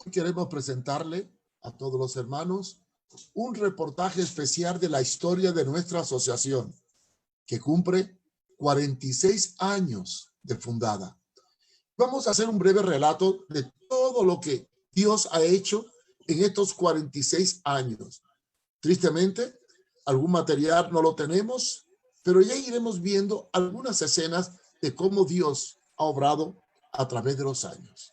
queremos presentarle a todos los hermanos un reportaje especial de la historia de nuestra asociación, que cumple 46 años de fundada. Vamos a hacer un breve relato de todo lo que Dios ha hecho en estos 46 años. Tristemente, algún material no lo tenemos, pero ya iremos viendo algunas escenas de cómo Dios ha obrado a través de los años.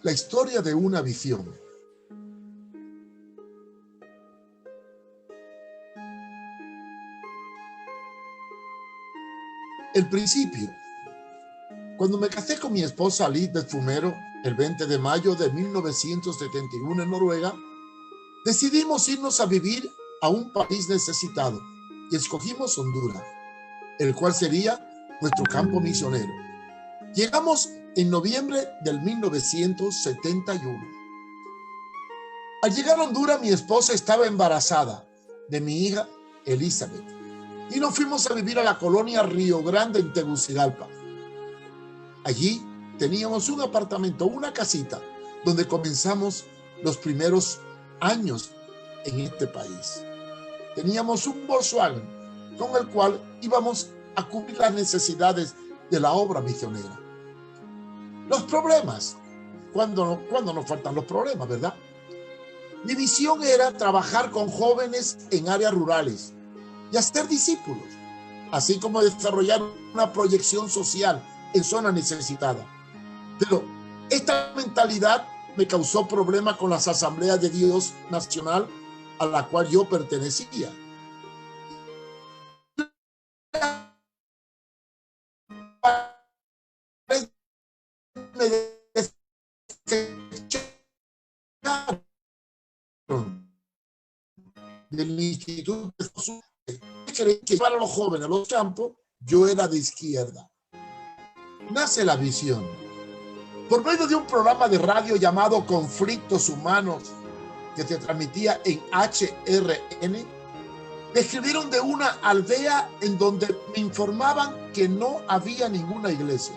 La historia de una visión. El principio. Cuando me casé con mi esposa Lisbeth Fumero, el 20 de mayo de 1971 en Noruega, decidimos irnos a vivir a un país necesitado y escogimos Honduras, el cual sería nuestro campo misionero. Llegamos en noviembre del 1971. Al llegar a Honduras, mi esposa estaba embarazada de mi hija Elizabeth y nos fuimos a vivir a la colonia Río Grande en Tegucigalpa. Allí teníamos un apartamento, una casita, donde comenzamos los primeros años en este país. Teníamos un Volkswagen con el cual íbamos a cubrir las necesidades de la obra misionera. Los problemas, ¿cuándo nos faltan los problemas, verdad? Mi visión era trabajar con jóvenes en áreas rurales y hacer discípulos, así como desarrollar una proyección social en zona necesitada. Pero esta mentalidad me causó problemas con las asambleas de Dios nacional a la cual yo pertenecía. Me del instituto que para los jóvenes, los campos, yo era de izquierda. Nace la visión. Por medio de un programa de radio llamado Conflictos Humanos, que se transmitía en HRN, me escribieron de una aldea en donde me informaban que no había ninguna iglesia.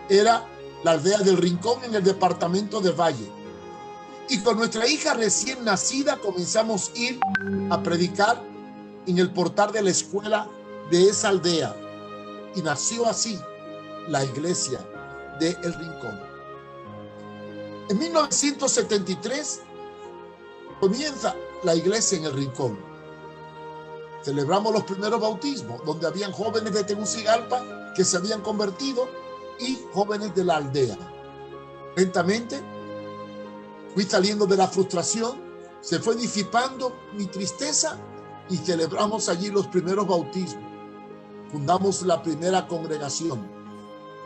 Era la aldea del Rincón en el departamento de Valle. Y con nuestra hija recién nacida comenzamos a ir a predicar en el portal de la escuela de esa aldea. Y nació así la iglesia de El Rincón. En 1973 comienza la iglesia en El Rincón. Celebramos los primeros bautismos, donde habían jóvenes de Tegucigalpa que se habían convertido y jóvenes de la aldea. Lentamente fui saliendo de la frustración, se fue disipando mi tristeza y celebramos allí los primeros bautismos. Fundamos la primera congregación.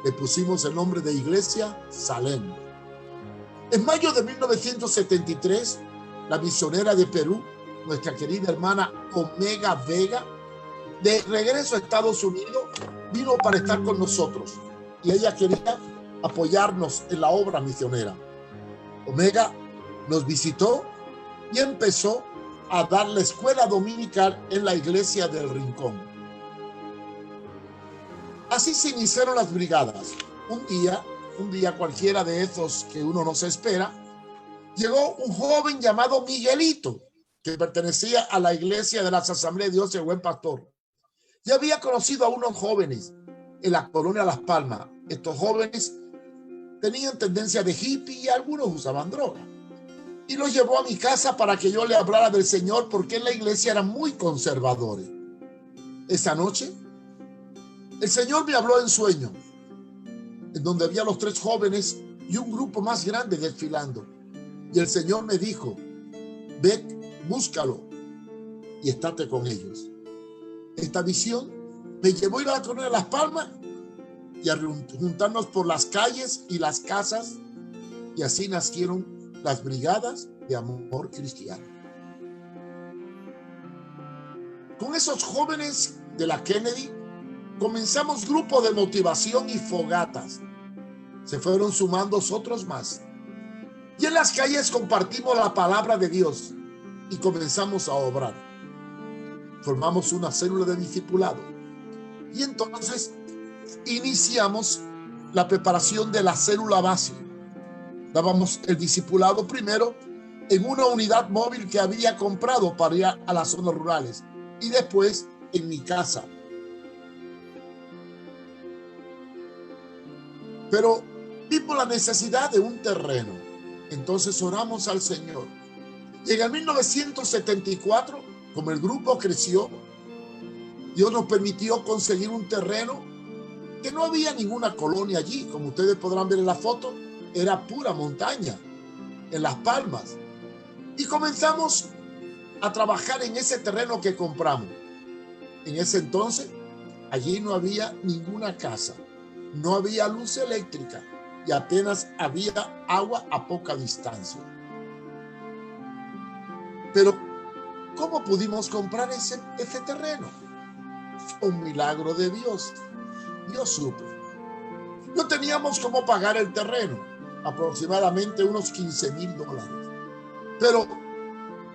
Le pusimos el nombre de Iglesia Salem. En mayo de 1973, la misionera de Perú, nuestra querida hermana Omega Vega, de regreso a Estados Unidos, vino para estar con nosotros y ella quería apoyarnos en la obra misionera. Omega nos visitó y empezó a dar la escuela dominical en la iglesia del Rincón. Así se iniciaron las brigadas. Un día cualquiera de esos que uno no se espera, llegó un joven llamado Miguelito, que pertenecía a la iglesia de las Asambleas de Dios, el Buen Pastor. Ya había conocido a unos jóvenes en la colonia Las Palmas. Estos jóvenes tenían tendencia de hippie y algunos usaban droga. Y los llevó a mi casa para que yo le hablara del Señor, porque en la iglesia eran muy conservadores. Esa noche, el Señor me habló en sueño, en donde había los 3 jóvenes y un grupo más grande desfilando. Y el Señor me dijo: ve, búscalo y estate con ellos. Esta visión me llevó a ir a la colonia de Las Palmas y a juntarnos por las calles y las casas, y así nacieron las brigadas de amor cristiano. Con esos jóvenes de la Kennedy comenzamos grupos de motivación y fogatas. Se fueron sumando otros más. Y en las calles compartimos la palabra de Dios y comenzamos a obrar. formamos una célula de discipulado y entonces iniciamos la preparación de la célula base. Dábamos el discipulado primero en una unidad móvil que había comprado para ir a las zonas rurales y después en mi casa. Pero vimos la necesidad de un terreno. Entonces oramos al Señor. Y en el 1974, como el grupo creció, Dios nos permitió conseguir un terreno que no había ninguna colonia allí. Como ustedes podrán ver en la foto, era pura montaña, en Las Palmas. Y comenzamos a trabajar en ese terreno que compramos. En ese entonces, allí no había ninguna casa, no había luz eléctrica y apenas había agua a poca distancia. Pero, ¿cómo pudimos comprar ese terreno? Un milagro de Dios. Dios supo. No teníamos cómo pagar el terreno, aproximadamente unos $15,000. Pero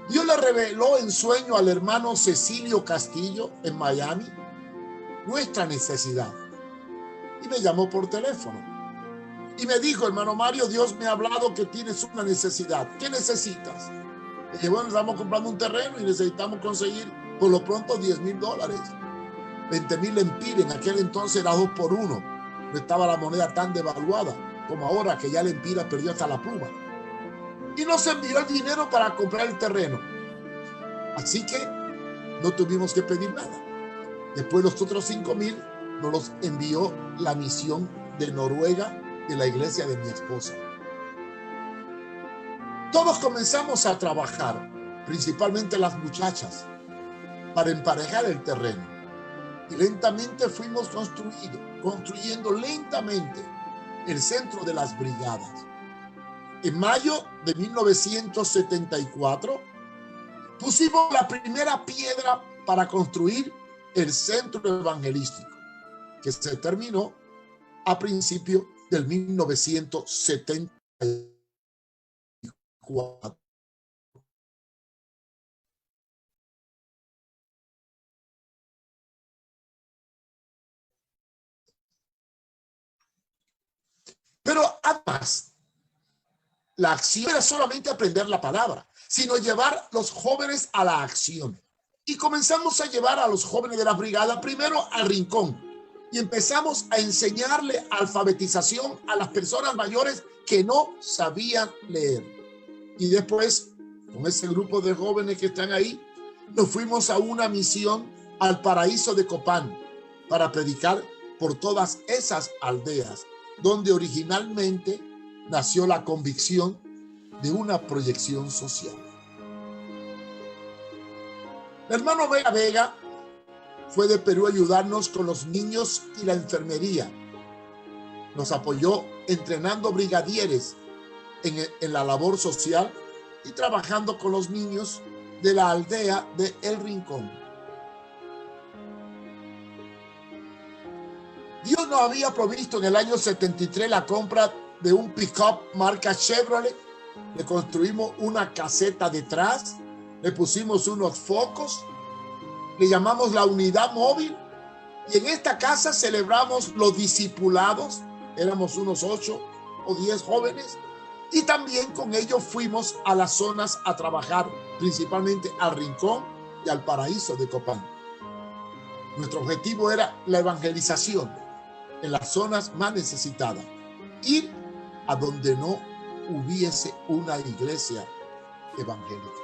Dios le reveló en sueño al hermano Cecilio Castillo en Miami nuestra necesidad. Y me llamó por teléfono. Y me dijo, hermano Mario, Dios me ha hablado que tienes una necesidad. ¿Qué necesitas? Le dije, bueno, estamos comprando un terreno y necesitamos conseguir por lo pronto $10,000. 20,000 lempiras, en aquel entonces era 2 por 1. No estaba la moneda tan devaluada como ahora, que ya la lempira perdió hasta la pluma. Y nos envió el dinero para comprar el terreno. Así que no tuvimos que pedir nada. Después los otros 5,000 nos los envió la misión de Noruega de la iglesia de mi esposa. Todos comenzamos a trabajar, principalmente las muchachas, para emparejar el terreno. Y lentamente fuimos construyendo lentamente el centro de las brigadas. En mayo de 1974 pusimos la primera piedra para construir el centro evangelístico, que se terminó a principios del 1974. Pero además, la acción era solamente aprender la palabra, sino llevar a los jóvenes a la acción. Y comenzamos a llevar a los jóvenes de la brigada primero al rincón y empezamos a enseñarle alfabetización a las personas mayores que no sabían leer. Y después, con ese grupo de jóvenes que están ahí, nos fuimos a una misión al paraíso de Copán para predicar por todas esas aldeas donde originalmente nació la convicción de una proyección social. El hermano Vega fue de Perú a ayudarnos con los niños y la enfermería. Nos apoyó entrenando brigadieres en la labor social y trabajando con los niños de la aldea de El Rincón. Dios nos había provisto en el año 73 la compra de un pick-up marca Chevrolet. Le construimos una caseta detrás, le pusimos unos focos, le llamamos la unidad móvil, y en esta casa celebramos los discipulados. Éramos unos 8 o 10 jóvenes, y también con ellos fuimos a las zonas a trabajar, principalmente al Rincón y al Paraíso de Copán. Nuestro objetivo era la evangelización en las zonas más necesitadas, ir a donde no hubiese una iglesia evangélica.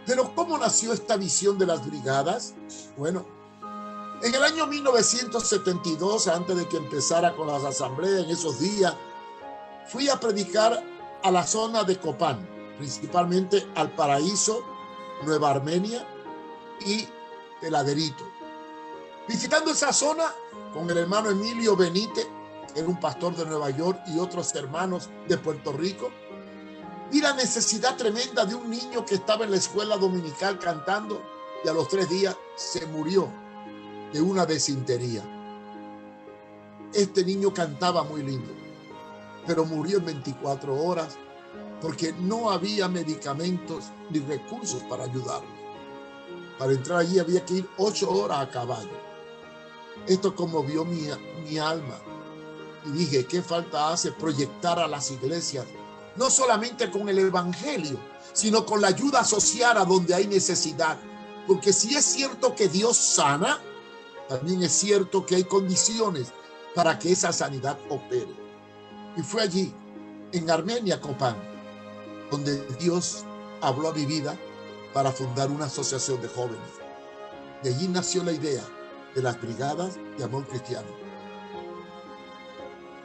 Pero ¿cómo nació esta visión de las brigadas? Bueno, en el año 1972, antes de que empezara con las asambleas, en esos días, fui a predicar a la zona de Copán, principalmente al Paraíso, Nueva Armenia y Peladerito. Visitando esa zona con el hermano Emilio Benítez, que era un pastor de Nueva York, y otros hermanos de Puerto Rico, vi la necesidad tremenda de un niño que estaba en la escuela dominical cantando y a los 3 días se murió de una desintería. Este niño cantaba muy lindo, pero murió en 24 horas porque no había medicamentos ni recursos para ayudarlo. Para entrar allí había que ir 8 horas a caballo. Esto conmovió mi alma. Y dije, ¿qué falta hace proyectar a las iglesias? No solamente con el evangelio, sino con la ayuda social a donde hay necesidad. Porque si es cierto que Dios sana, también es cierto que hay condiciones para que esa sanidad opere. Y fue allí, en Armenia, Copán, donde Dios habló a mi vida para fundar una asociación de jóvenes. De allí nació la idea de las brigadas de amor cristiano.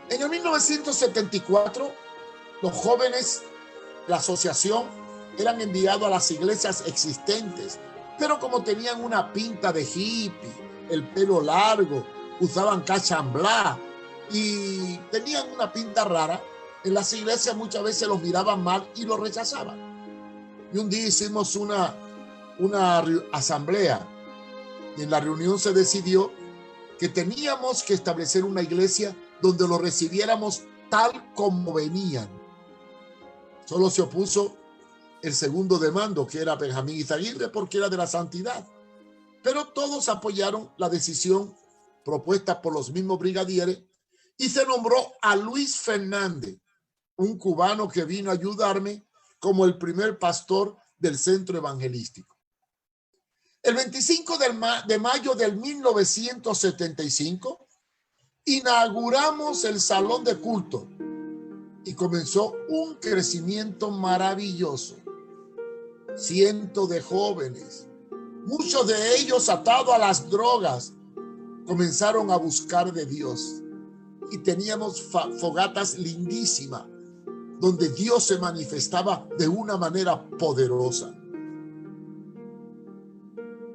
En el 1974, los jóvenes de la asociación eran enviados a las iglesias existentes, pero como tenían una pinta de hippie, el pelo largo, usaban cachamblá y tenían una pinta rara, en las iglesias muchas veces los miraban mal y los rechazaban. Y un día hicimos una asamblea y en la reunión se decidió que teníamos que establecer una iglesia donde los recibiéramos tal como venían. Solo se opuso el segundo de mando, que era Benjamín Izaguirre, porque era de la santidad. Pero todos apoyaron la decisión propuesta por los mismos brigadieres y se nombró a Luis Fernández, un cubano que vino a ayudarme como el primer pastor del centro evangelístico. El 25 de mayo del 1975 inauguramos el salón de culto y comenzó un crecimiento maravilloso. Cientos de jóvenes, muchos de ellos atados a las drogas, comenzaron a buscar de Dios. Y teníamos fogatas lindísimas, donde Dios se manifestaba de una manera poderosa.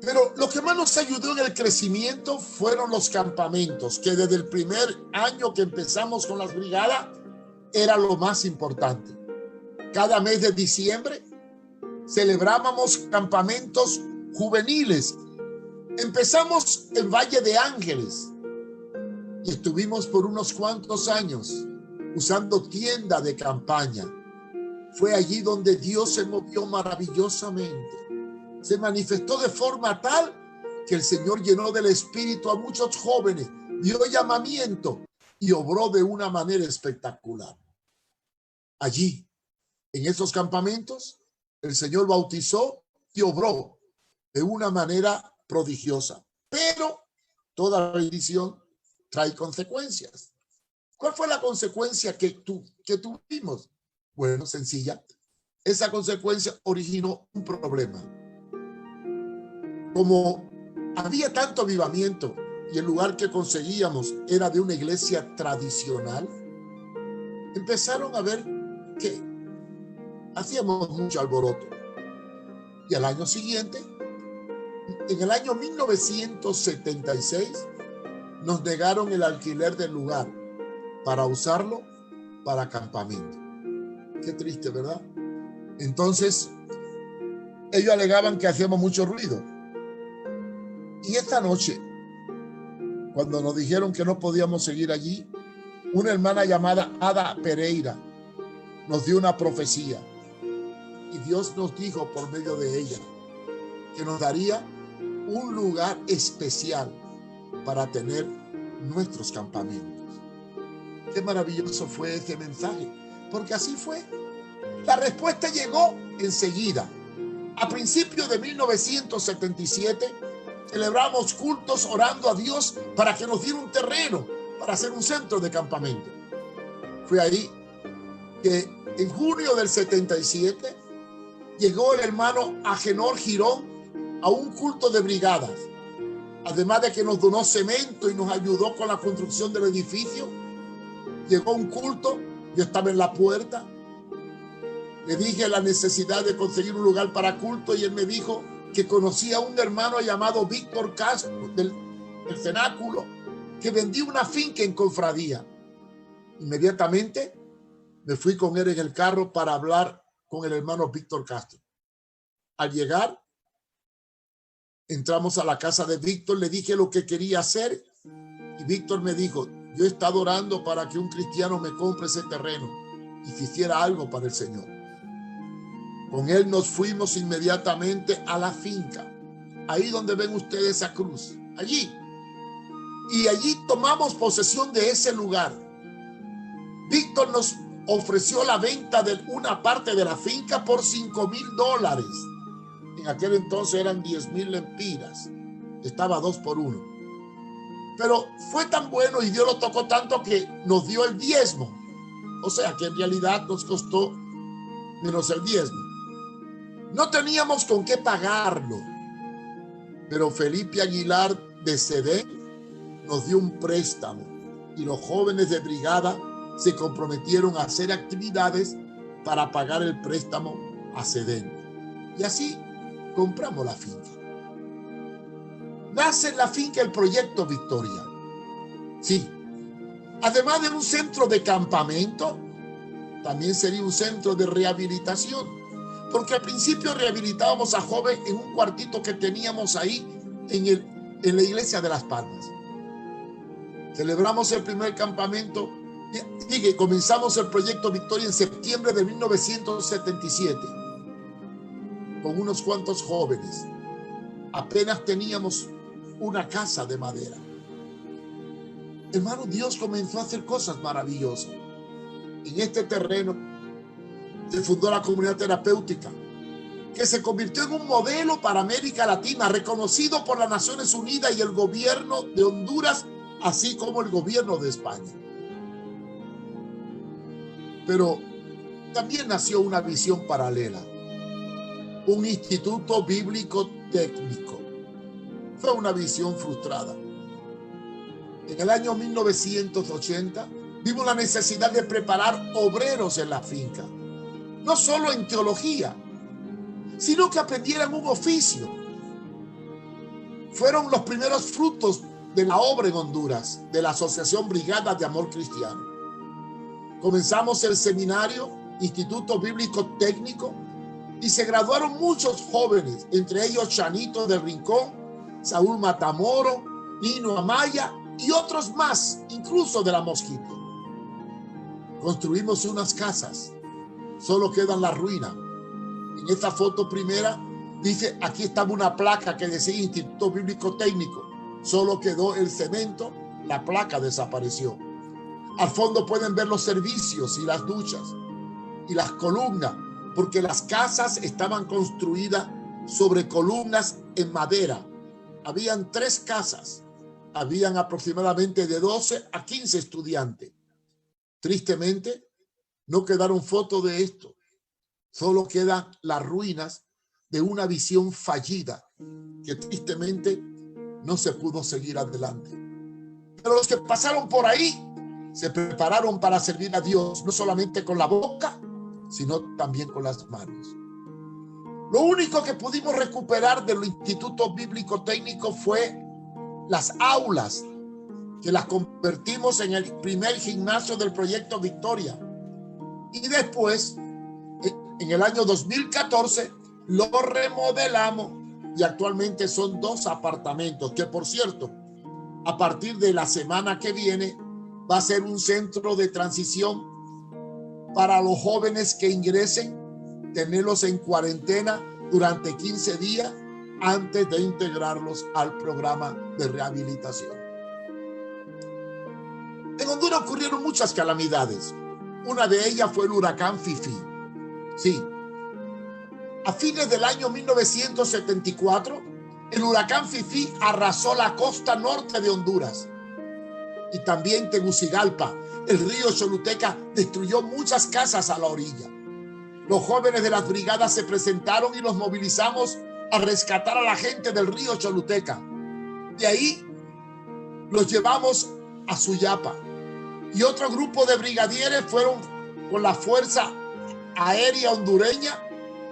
Pero lo que más nos ayudó en el crecimiento fueron los campamentos, que desde el primer año que empezamos con las brigadas era lo más importante. Cada mes de diciembre celebrábamos campamentos juveniles. Empezamos en Valle de Ángeles y estuvimos por unos cuantos años usando tienda de campaña. Fue allí donde Dios se movió maravillosamente. Se manifestó de forma tal que el Señor llenó del Espíritu a muchos jóvenes, dio llamamiento y obró de una manera espectacular. Allí, en esos campamentos, el Señor bautizó y obró de una manera prodigiosa. Pero toda bendición trae consecuencias. ¿Cuál fue la consecuencia que tuvimos? Bueno, sencilla. Esa consecuencia originó un problema. Como había tanto avivamiento y el lugar que conseguíamos era de una iglesia tradicional, empezaron a ver que hacíamos mucho alboroto. Y al año siguiente, en el año 1976, nos negaron el alquiler del lugar para usarlo para campamento. Qué triste, ¿verdad? Entonces, ellos alegaban que hacíamos mucho ruido. Y esta noche, cuando nos dijeron que no podíamos seguir allí, una hermana llamada Ada Pereira nos dio una profecía. Y Dios nos dijo por medio de ella que nos daría un lugar especial para tener nuestros campamentos. Qué maravilloso fue ese mensaje, porque así fue. La respuesta llegó enseguida. A principios de 1977, celebramos cultos orando a Dios para que nos diera un terreno para hacer un centro de campamento. Fue ahí que en junio del 77 llegó el hermano Agenor Girón a un culto de brigadas. Además de que nos donó cemento y nos ayudó con la construcción del edificio, llegó un culto, yo estaba en la puerta, le dije la necesidad de conseguir un lugar para culto y él me dijo que conocía a un hermano llamado Víctor Castro del cenáculo que vendía una finca en Cofradía. Inmediatamente me fui con él en el carro para hablar con el hermano Víctor Castro. Al llegar, entramos a la casa de Víctor, le dije lo que quería hacer y Víctor me dijo, yo he estado orando para que un cristiano me compre ese terreno y que hiciera algo para el Señor. Con él nos fuimos inmediatamente a la finca. ahí donde ven ustedes esa cruz, allí. Y allí tomamos posesión de ese lugar. Víctor nos ofreció la venta de una parte de la finca por $5,000. En aquel entonces eran 10,000 lempiras. Estaba 2 por 1. Pero fue tan bueno y Dios lo tocó tanto que nos dio el diezmo. O sea que en realidad nos costó menos el diezmo. No teníamos con qué pagarlo. Pero Felipe Aguilar de Sedén nos dio un préstamo y los jóvenes de brigada se comprometieron a hacer actividades para pagar el préstamo a Sedén. Y así compramos la finca. Nace en la finca el proyecto Victoria. Sí, además de un centro de campamento, también sería un centro de rehabilitación, porque al principio rehabilitábamos a jóvenes en un cuartito que teníamos ahí en la iglesia de Las Palmas. Celebramos el primer campamento y comenzamos el proyecto Victoria en septiembre de 1977 con unos cuantos jóvenes. Apenas teníamos una casa de madera. Hermano, Dios comenzó a hacer cosas maravillosas. En este terreno se fundó la comunidad terapéutica, que se convirtió en un modelo para América Latina, reconocido por las Naciones Unidas y el gobierno de Honduras, así como el gobierno de España. Pero también nació una visión paralela, un instituto bíblico técnico. Fue una visión frustrada. En el año 1980 vimos la necesidad de preparar obreros en la finca, no solo en teología, sino que aprendieran un oficio. Fueron los primeros frutos de la obra en Honduras, de la Asociación Brigada de Amor Cristiano. Comenzamos el seminario, Instituto Bíblico Técnico, y se graduaron muchos jóvenes, entre ellos Chanito del Rincón, Saúl Matamoro, Nino Amaya y otros más, incluso de la Mosquita. Construimos unas casas, solo quedan las ruinas. En esta foto primera dice, aquí estaba una placa que decía Instituto Bíblico Técnico. Solo quedó el cemento, la placa desapareció. Al fondo pueden ver los servicios y las duchas y las columnas, porque las casas estaban construidas sobre columnas en madera. Habían 3 casas, habían aproximadamente de 12 a 15 estudiantes. Tristemente, no quedaron fotos de esto. Solo quedan las ruinas de una visión fallida que tristemente no se pudo seguir adelante. Pero los que pasaron por ahí se prepararon para servir a Dios, no solamente con la boca, sino también con las manos. Lo único que pudimos recuperar del Instituto Bíblico Técnico fue las aulas, que las convertimos en el primer gimnasio del proyecto Victoria. Y después, en el año 2014, lo remodelamos y actualmente son 2 apartamentos, que por cierto, a partir de la semana que viene, va a ser un centro de transición para los jóvenes que ingresen, tenerlos en cuarentena durante 15 días antes de integrarlos al programa de rehabilitación. En Honduras ocurrieron muchas calamidades. Una de ellas fue el huracán Fifi. Sí. A fines del año 1974, el huracán Fifi arrasó la costa norte de Honduras. Y también Tegucigalpa, el río Choluteca, destruyó muchas casas a la orilla. Los jóvenes de las brigadas se presentaron y los movilizamos a rescatar a la gente del río Choluteca. De ahí los llevamos a Suyapa. Y otro grupo de brigadieres fueron con la Fuerza Aérea Hondureña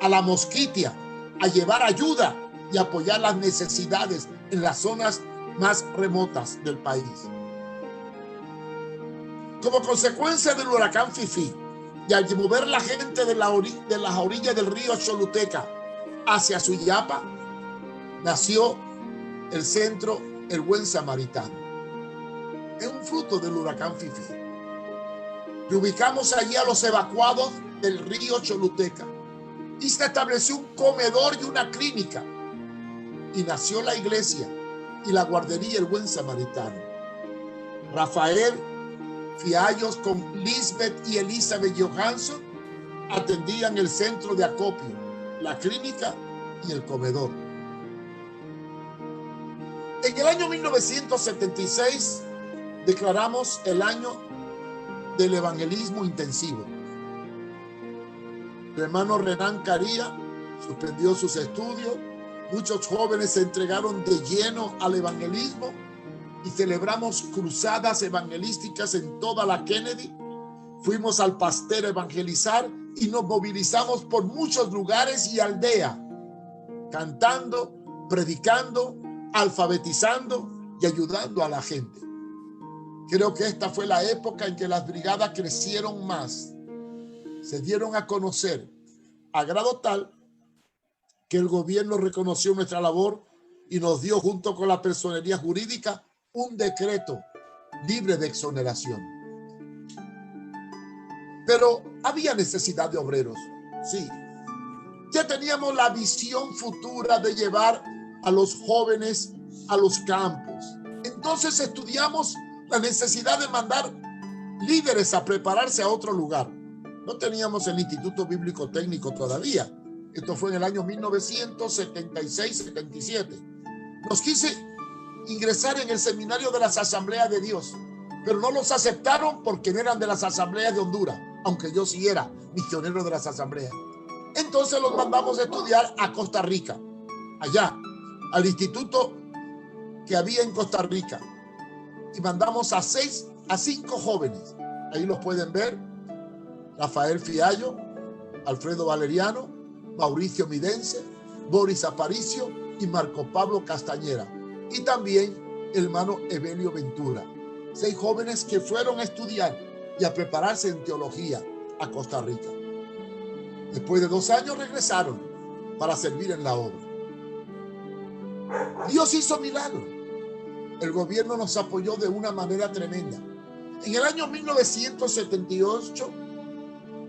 a la Mosquitia a llevar ayuda y apoyar las necesidades en las zonas más remotas del país. Como consecuencia del huracán Fifi y al mover la gente de las orillas del río Choluteca hacia Suyapa, nació el centro El Buen Samaritano. Es un fruto del huracán Fifi. Reubicamos allí a los evacuados del río Choluteca y se estableció un comedor y una clínica. y nació la iglesia y la guardería El Buen Samaritano. Rafael Fiallos con Lisbeth y Elizabeth Johansson atendían el centro de acopio, la clínica y el comedor. En el año 1976 declaramos el año del evangelismo intensivo. El hermano Renan Caría suspendió sus estudios. Muchos jóvenes se entregaron de lleno al evangelismo y celebramos cruzadas evangelísticas en toda la Kennedy. Fuimos al Pasteur a evangelizar y nos movilizamos por muchos lugares y aldeas, cantando, predicando, alfabetizando y ayudando a la gente. Creo que esta fue la época en que las brigadas crecieron más, se dieron a conocer a grado tal que el gobierno reconoció nuestra labor y nos dio, junto con la personería jurídica, un decreto libre de exoneración. Pero había necesidad de obreros, sí. Ya teníamos la visión futura de llevar a los jóvenes a los campos. Entonces estudiamos la necesidad de mandar líderes a prepararse a otro lugar. No teníamos el Instituto Bíblico Técnico todavía. Esto fue en el año 1976-77. Nos quise ingresar en el seminario de las Asambleas de Dios, pero no los aceptaron porque no eran de las Asambleas de Honduras, aunque yo sí era misionero de las Asambleas. Entonces los mandamos a estudiar a Costa Rica, allá, al instituto que había en Costa Rica, y mandamos a 5 jóvenes. Ahí los pueden ver: Rafael Fiallo, Alfredo Valeriano, Mauricio Midense, Boris Aparicio y Marco Pablo Castañera, y también el hermano Evelio Ventura. 6 jóvenes que fueron a estudiar y a prepararse en teología a Costa Rica. Después de 2 años regresaron para servir en la obra. Dios hizo milagros. El gobierno nos apoyó de una manera tremenda. En el año 1978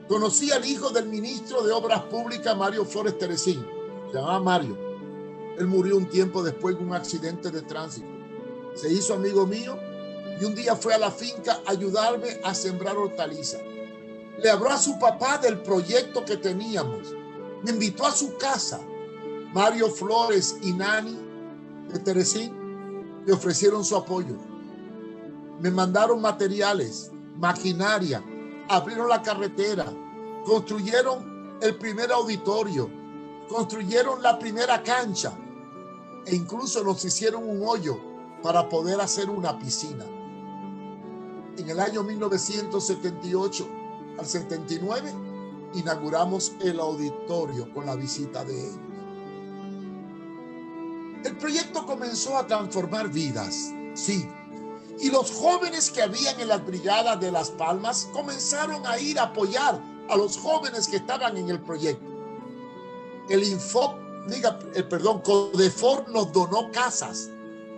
conocí al hijo del ministro de Obras Públicas, Mario Flores Teresín. Se llamaba Mario. Él murió un tiempo después en un accidente de tránsito. Se hizo amigo mío y un día fue a la finca a ayudarme a sembrar hortalizas. Le habló a su papá del proyecto que teníamos. Me invitó a su casa. Mario Flores y Nani de Teresín me ofrecieron su apoyo. Me mandaron materiales, maquinaria, abrieron la carretera, construyeron el primer auditorio, construyeron la primera cancha e incluso nos hicieron un hoyo para poder hacer una piscina. En el año 1978 al 79 inauguramos el auditorio con la visita de ellos. El proyecto comenzó a transformar vidas, sí. Y los jóvenes que habían en las brigadas de Las Palmas comenzaron a ir a apoyar a los jóvenes que estaban en el proyecto. Codefor nos donó casas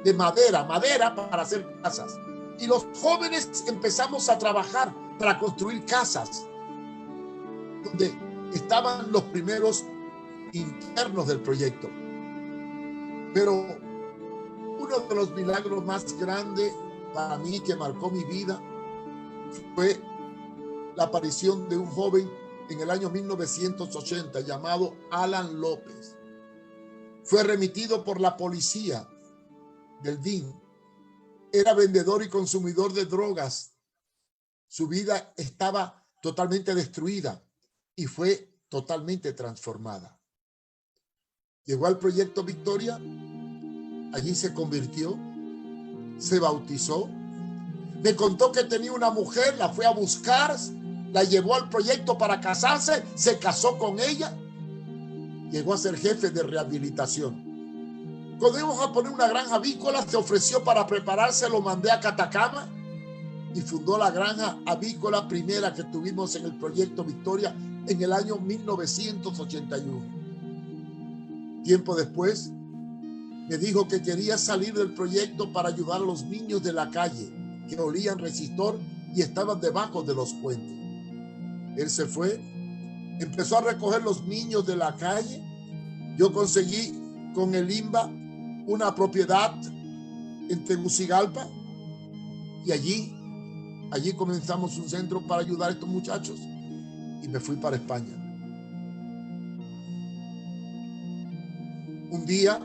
de madera para hacer casas. Y los jóvenes empezamos a trabajar para construir casas donde estaban los primeros internos del proyecto. Pero uno de los milagros más grandes para mí, que marcó mi vida, fue la aparición de un joven en el año 1980 llamado Alan López. Fue remitido por la policía del DIN. Era vendedor y consumidor de drogas. Su vida estaba totalmente destruida y fue totalmente transformada. Llegó al Proyecto Victoria, allí se convirtió, se bautizó, me contó que tenía una mujer, la fue a buscar, la llevó al proyecto para casarse, se casó con ella, llegó a ser jefe de rehabilitación. Cuando íbamos a poner una granja avícola, se ofreció para prepararse, lo mandé a Catacama y fundó la granja avícola primera que tuvimos en el Proyecto Victoria en el año 1981. Tiempo después, me dijo que quería salir del proyecto para ayudar a los niños de la calle que olían resistor y estaban debajo de los puentes. Él se fue, empezó a recoger los niños de la calle. Yo conseguí con el INBA una propiedad en Tegucigalpa y allí comenzamos un centro para ayudar a estos muchachos y me fui para España. Un día,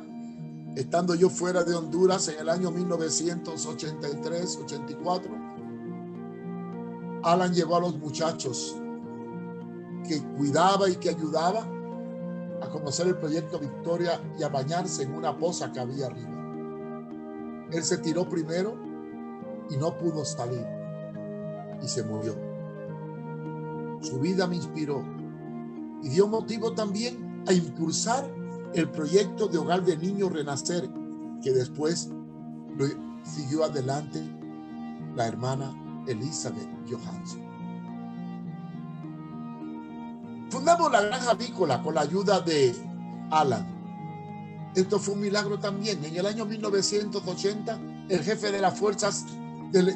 estando yo fuera de Honduras en el año 1983-84, Alan llevó a los muchachos que cuidaba y que ayudaba a conocer el proyecto Victoria y a bañarse en una poza que había arriba. Él se tiró primero y no pudo salir y se murió. Su vida me inspiró y dio motivo también a impulsar el proyecto de Hogar de Niños Renacer, que después lo siguió adelante la hermana Elizabeth Johansson. Fundamos la granja avícola con la ayuda de Alan. Esto fue un milagro también. En el año 1980, el jefe de las fuerzas de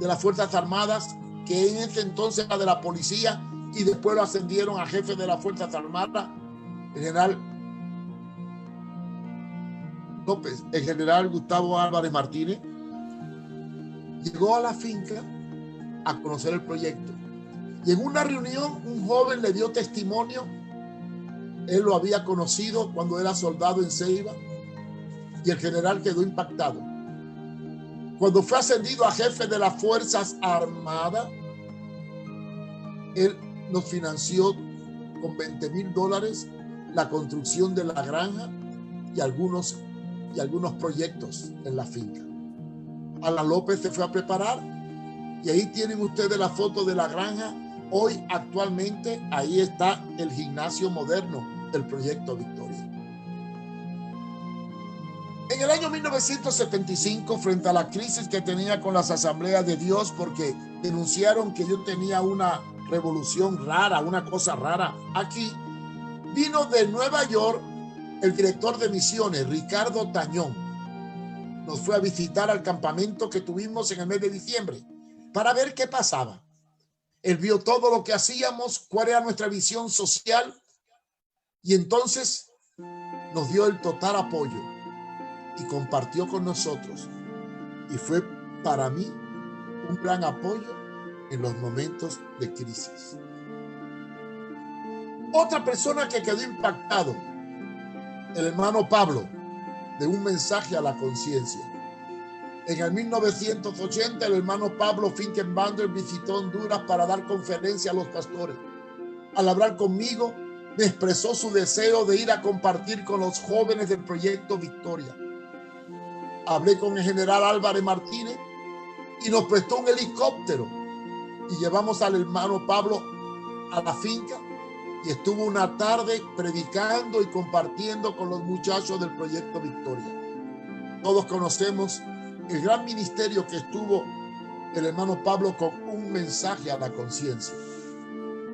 las Fuerzas Armadas, que en ese entonces era de la policía y después lo ascendieron a jefe de las Fuerzas Armadas, el general Gustavo Álvarez Martínez, llegó a la finca a conocer el proyecto. Y en una reunión un joven le dio testimonio. Él lo había conocido cuando era soldado en Ceiba y el general quedó impactado. Cuando fue ascendido a jefe de las Fuerzas Armadas, él nos financió con $20,000 la construcción de la granja y algunos proyectos en la finca. Alan López se fue a preparar y ahí tienen ustedes la foto de la granja. Hoy, actualmente, ahí está el gimnasio moderno del proyecto Victoria. En el año 1975, frente a la crisis que tenía con las asambleas de Dios, porque denunciaron que yo tenía una revolución rara, una cosa rara aquí, vino de Nueva York el director de misiones, Ricardo Tañón. Nos fue a visitar al campamento que tuvimos en el mes de diciembre para ver qué pasaba. Él vio todo lo que hacíamos, cuál era nuestra visión social y entonces nos dio el total apoyo y compartió con nosotros. Y fue para mí un gran apoyo en los momentos de crisis. Otra persona que quedó impactado, el hermano Pablo, de un mensaje a la conciencia. En el 1980, el hermano Pablo Finkenbander visitó Honduras para dar conferencia a los pastores. Al hablar conmigo, me expresó su deseo de ir a compartir con los jóvenes del proyecto Victoria. Hablé con el general Álvarez Martínez y nos prestó un helicóptero y llevamos al hermano Pablo a la finca y estuvo una tarde predicando y compartiendo con los muchachos del proyecto Victoria. Todos conocemos el gran ministerio que estuvo el hermano Pablo con un mensaje a la conciencia.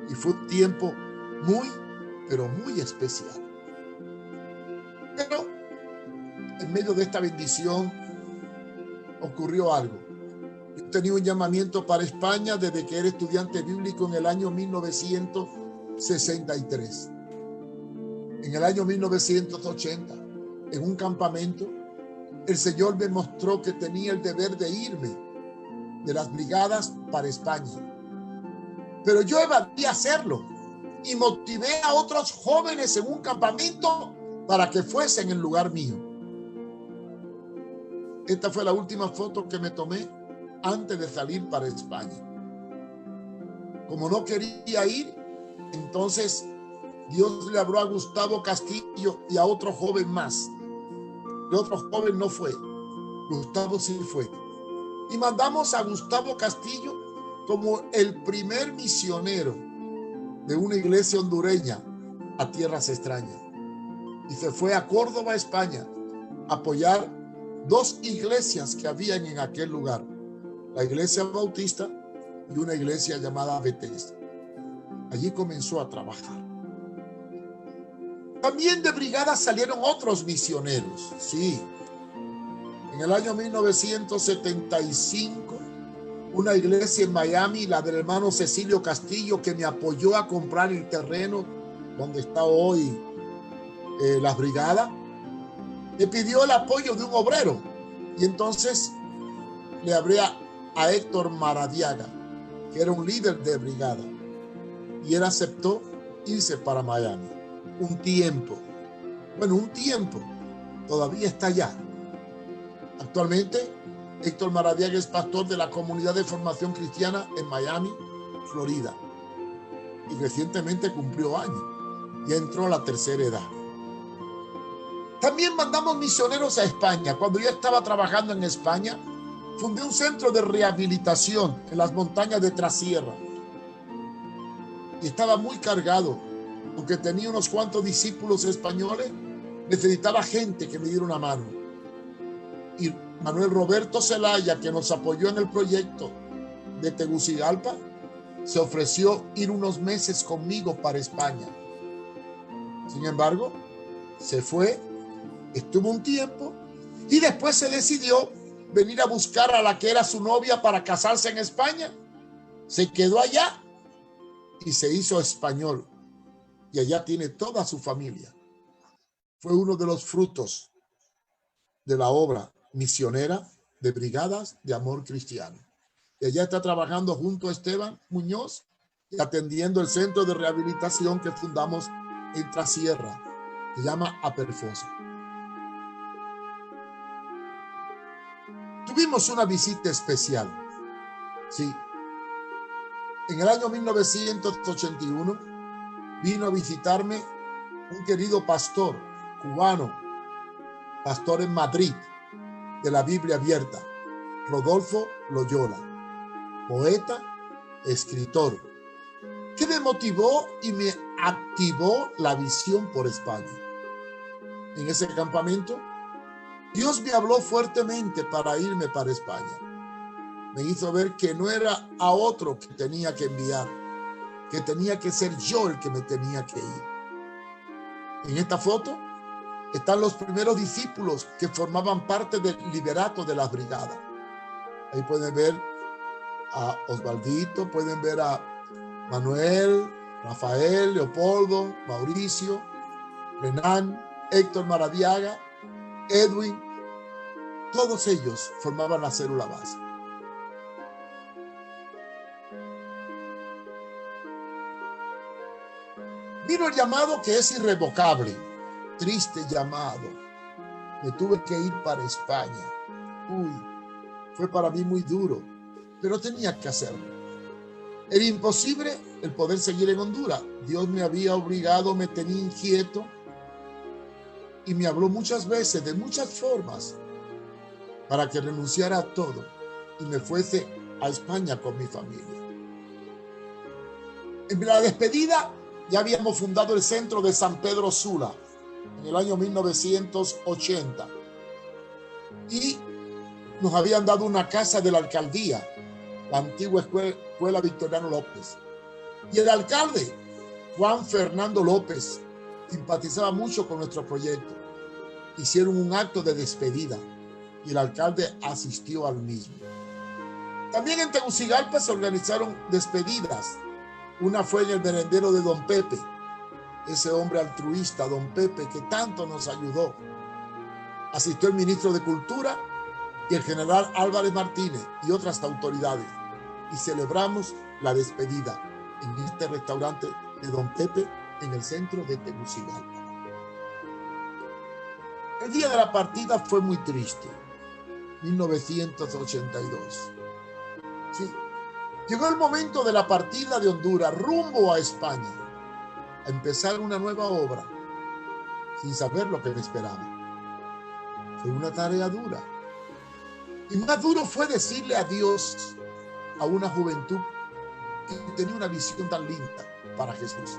Y fue un tiempo pero muy especial. Pero en medio de esta bendición ocurrió algo. Yo tenía un llamamiento para España desde que era estudiante bíblico en el año 1963. En el año 1980, en un campamento, el Señor me mostró que tenía el deber de irme de las brigadas para España. Pero yo evadí hacerlo y motivé a otros jóvenes en un campamento para que fuesen en lugar mío. Esta fue la última foto que me tomé antes de salir para España. Como no quería ir, entonces Dios le habló a Gustavo Castillo y a otro joven más. El otro joven no fue, Gustavo sí fue. Y mandamos a Gustavo Castillo como el primer misionero de una iglesia hondureña a tierras extrañas. Y se fue a Córdoba, España, a apoyar 2 iglesias que habían en aquel lugar. La iglesia bautista y una iglesia llamada Bethesda. Allí comenzó a trabajar. También de brigada salieron otros misioneros, sí. En el año 1975, una iglesia en Miami, la del hermano Cecilio Castillo, que me apoyó a comprar el terreno donde está hoy las brigadas, le pidió el apoyo de un obrero y entonces le hablé a Héctor Maradiaga, que era un líder de brigada, y él aceptó irse para Miami. Un tiempo, todavía está allá. Actualmente, Héctor Maradiaga es pastor de la comunidad de formación cristiana en Miami, Florida, y recientemente cumplió años, ya entró a la tercera edad. También mandamos misioneros a España. Cuando yo estaba trabajando en España, fundé un centro de rehabilitación en las montañas de Trasierra. Y estaba muy cargado, aunque tenía unos cuantos discípulos españoles, necesitaba gente que me diera una mano. Y Manuel Roberto Zelaya, que nos apoyó en el proyecto de Tegucigalpa, se ofreció ir unos meses conmigo para España. Sin embargo, se fue, estuvo un tiempo y después se decidió venir a buscar a la que era su novia para casarse en España. Se quedó allá y se hizo español. Y allá tiene toda su familia. Fue uno de los frutos de la obra misionera de Brigadas de Amor Cristiano. Y allá está trabajando junto a Esteban Muñoz y atendiendo el centro de rehabilitación que fundamos en Trasierra, que se llama Aperfosa. Tuvimos una visita especial. Sí. En el año 1981 vino a visitarme un querido pastor cubano, pastor en Madrid, de la Biblia Abierta, Rodolfo Loyola, poeta, escritor, que me motivó y me activó la visión por España. En ese campamento, Dios me habló fuertemente para irme para España. Me hizo ver que no era a otro que tenía que enviar, que tenía que ser yo el que me tenía que ir. En esta foto están los primeros discípulos que formaban parte del liderato de las brigadas. Ahí pueden ver a Osvaldito, pueden ver a Manuel, Rafael, Leopoldo, Mauricio, Renan, Héctor Maradiaga, Edwin. Todos ellos formaban la célula base. Vino el llamado que es irrevocable, triste llamado. Me tuve que ir para España. Fue para mí muy duro, pero tenía que hacerlo. Era imposible el poder seguir en Honduras. Dios me había obligado, me tenía inquieto y me habló muchas veces, de muchas formas, para que renunciara a todo y me fuese a España con mi familia. En la despedida ya habíamos fundado el centro de San Pedro Sula en el año 1980 y nos habían dado una casa de la alcaldía, la antigua escuela Victoriano López. Y el alcalde, Juan Fernando López, simpatizaba mucho con nuestro proyecto. Hicieron un acto de despedida y el alcalde asistió al mismo. También en Tegucigalpa se organizaron despedidas. Una fue en el merendero de Don Pepe, ese hombre altruista, Don Pepe, que tanto nos ayudó. Asistió el ministro de Cultura y el general Álvarez Martínez y otras autoridades. Y celebramos la despedida en este restaurante de Don Pepe en el centro de Tegucigalpa. El día de la partida fue muy triste, 1982. Sí. Llegó el momento de la partida de Honduras rumbo a España, a empezar una nueva obra, sin saber lo que me esperaba. Fue una tarea dura. Y más duro fue decirle adiós a una juventud que tenía una visión tan linda para Jesús.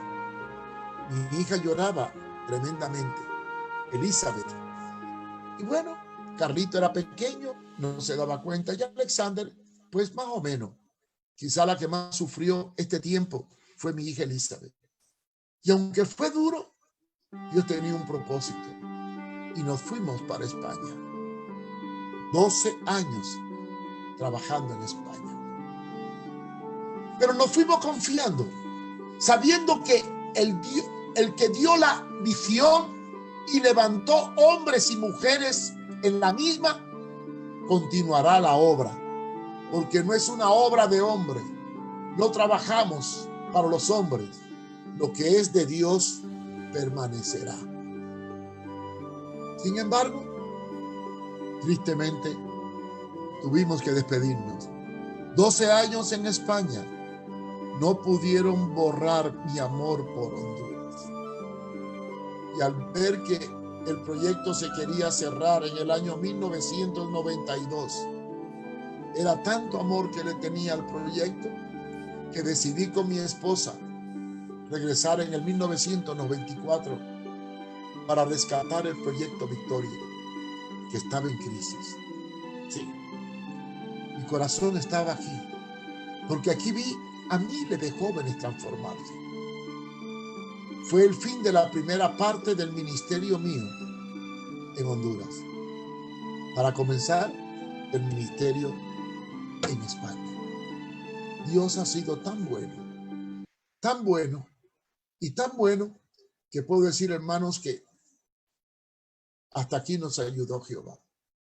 Mi hija lloraba tremendamente, Elizabeth. Y bueno, Carlito era pequeño, no se daba cuenta. Y Alexander, pues más o menos. Quizá la que más sufrió este tiempo fue mi hija Elizabeth. Y aunque fue duro, Dios tenía un propósito. Y nos fuimos para España. 12 años trabajando en España. Pero nos fuimos confiando, sabiendo que el que dio la visión y levantó hombres y mujeres en la misma, continuará la obra, porque no es una obra de hombre. No trabajamos para los hombres. Lo que es de Dios permanecerá. Sin embargo, tristemente, tuvimos que despedirnos. 12 años en España no pudieron borrar mi amor por Honduras. Y al ver que el proyecto se quería cerrar en el año 1992, era tanto amor que le tenía al proyecto que decidí con mi esposa regresar en el 1994 para rescatar el proyecto Victoria, que estaba en crisis. Sí, mi corazón estaba aquí, porque aquí vi a miles de jóvenes transformarse. Fue el fin de la primera parte del ministerio mío en Honduras, para comenzar el ministerio en España. Dios ha sido tan bueno y tan bueno que puedo decir, hermanos, que hasta aquí nos ayudó Jehová.